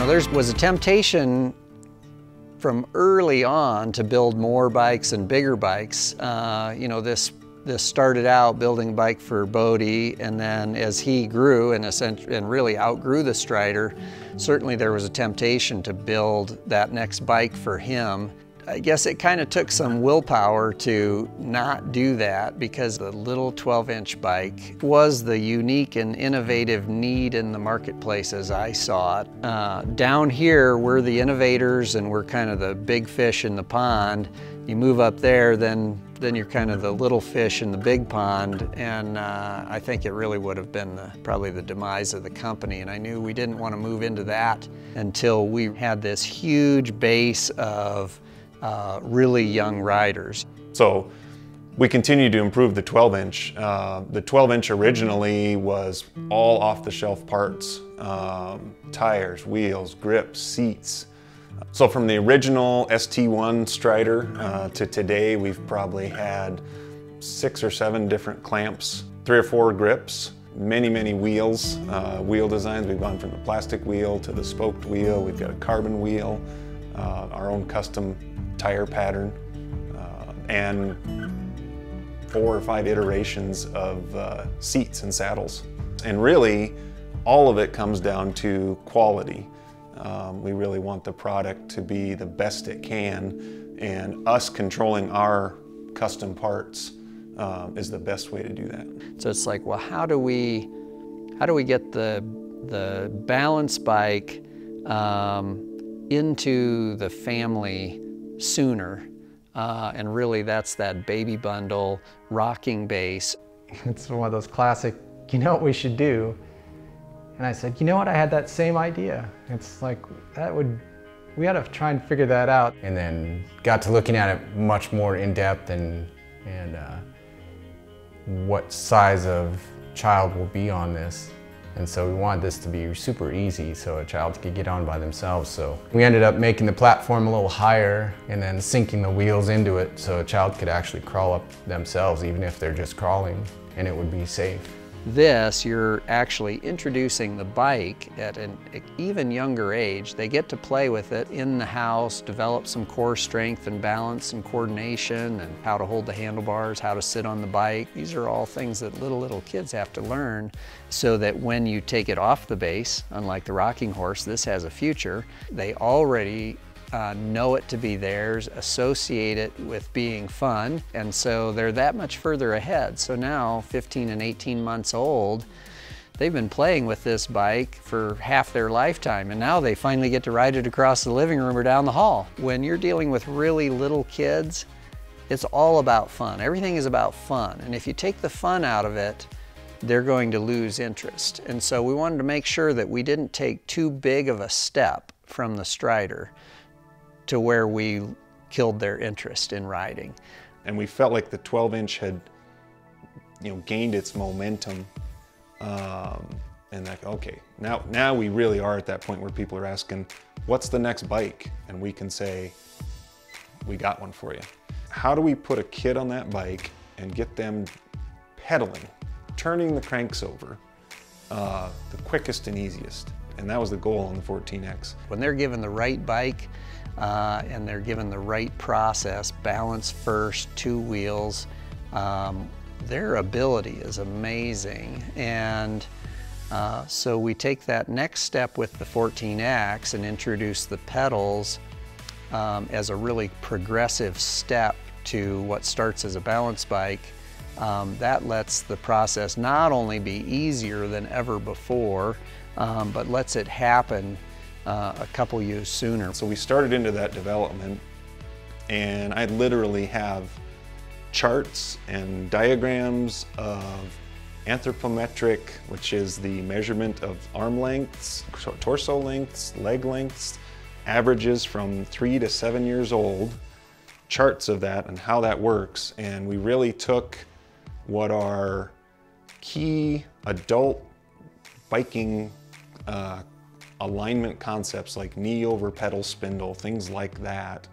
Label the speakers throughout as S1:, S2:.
S1: know, there was a temptation from early on to build more bikes and bigger bikes. You know, this started out building a bike for Bode, and then as he grew and really outgrew the Strider, certainly there was a temptation to build that next bike for him. I guess it kind of took some willpower to not do that, because the little 12-inch bike was the unique and innovative need in the marketplace as I saw it. Down here, we're the innovators and we're kind of the big fish in the pond. You move up there, then you're kind of the little fish in the big pond, and I think it really would have been probably the demise of the company, and I knew we didn't want to move into that until we had this huge base of really young riders.
S2: So we continue to improve the 12-inch. The 12-inch originally was all off-the-shelf parts, tires, wheels, grips, seats. So from the original ST1 Strider to today, we've probably had 6 or 7 different clamps, 3 or 4 grips, many wheels, wheel designs. We've gone from the plastic wheel to the spoked wheel. We've got a carbon wheel, our own custom tire pattern, and 4 or 5 iterations of seats and saddles. And really, all of it comes down to quality. We really want the product to be the best it can, and us controlling our custom parts is the best way to do that.
S1: So it's like, well, how do we get the balance bike into the family sooner? And really that's that baby bundle rocking base.
S3: It's one of those classic, you know what we should do? And I said, you know what, I had that same idea. It's like, we ought to try and figure that out.
S4: And then got to looking at it much more in depth and what size of child will be on this. And so we wanted this to be super easy so a child could get on by themselves. So we ended up making the platform a little higher and then sinking the wheels into it so a child could actually crawl up themselves, even if they're just crawling, and it would be safe.
S1: This, you're actually introducing the bike at an even younger age. They get to play with it in the house, develop some core strength and balance and coordination, and how to hold the handlebars, how to sit on the bike. These are all things that little kids have to learn, so that when you take it off the base, unlike the rocking horse, this has a future. They already know it to be theirs, associate it with being fun, and so they're that much further ahead. So now, 15 and 18 months old, they've been playing with this bike for half their lifetime, and now they finally get to ride it across the living room or down the hall. When you're dealing with really little kids, it's all about fun. Everything is about fun, and if you take the fun out of it, they're going to lose interest. And so we wanted to make sure that we didn't take too big of a step from the Strider to where we killed their interest in riding.
S2: And we felt like the 12-inch had, gained its momentum, and like, okay, now we really are at that point where people are asking, what's the next bike? And we can say, we got one for you. How do we put a kid on that bike and get them pedaling, turning the cranks over, the quickest and easiest? And that was the goal on the 14X.
S1: When they're given the right bike, and they're given the right process, balance first, 2 wheels, their ability is amazing. And so we take that next step with the 14X and introduce the pedals as a really progressive step to what starts as a balance bike. That lets the process not only be easier than ever before, but lets it happen a couple years sooner.
S2: So we started into that development, and I literally have charts and diagrams of Anthropometric, which is the measurement of arm lengths, torso lengths, leg lengths, averages from 3 to 7 years old, charts of that and how that works. And we really took what are key adult biking alignment concepts like knee over pedal spindle, things like that,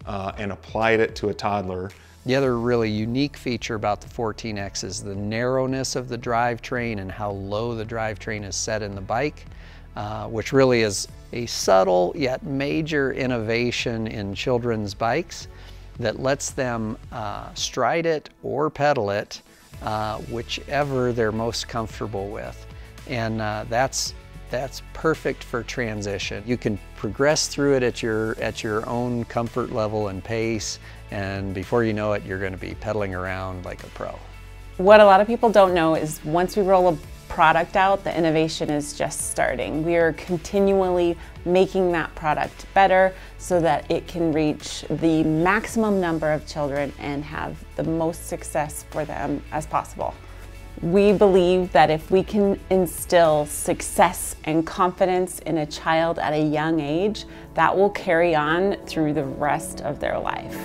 S2: and applied it to a toddler.
S1: The other really unique feature about the 14X is the narrowness of the drivetrain and how low the drivetrain is set in the bike. which really is a subtle yet major innovation in children's bikes that lets them stride it or pedal it, whichever they're most comfortable with. And that's perfect for transition. You can progress through it at your own comfort level and pace, and before you know it, you're going to be pedaling around like a pro.
S5: What a lot of people don't know is once we roll a product out, the innovation is just starting. We are continually making that product better so that it can reach the maximum number of children and have the most success for them as possible. We believe that if we can instill success and confidence in a child at a young age, that will carry on through the rest of their life.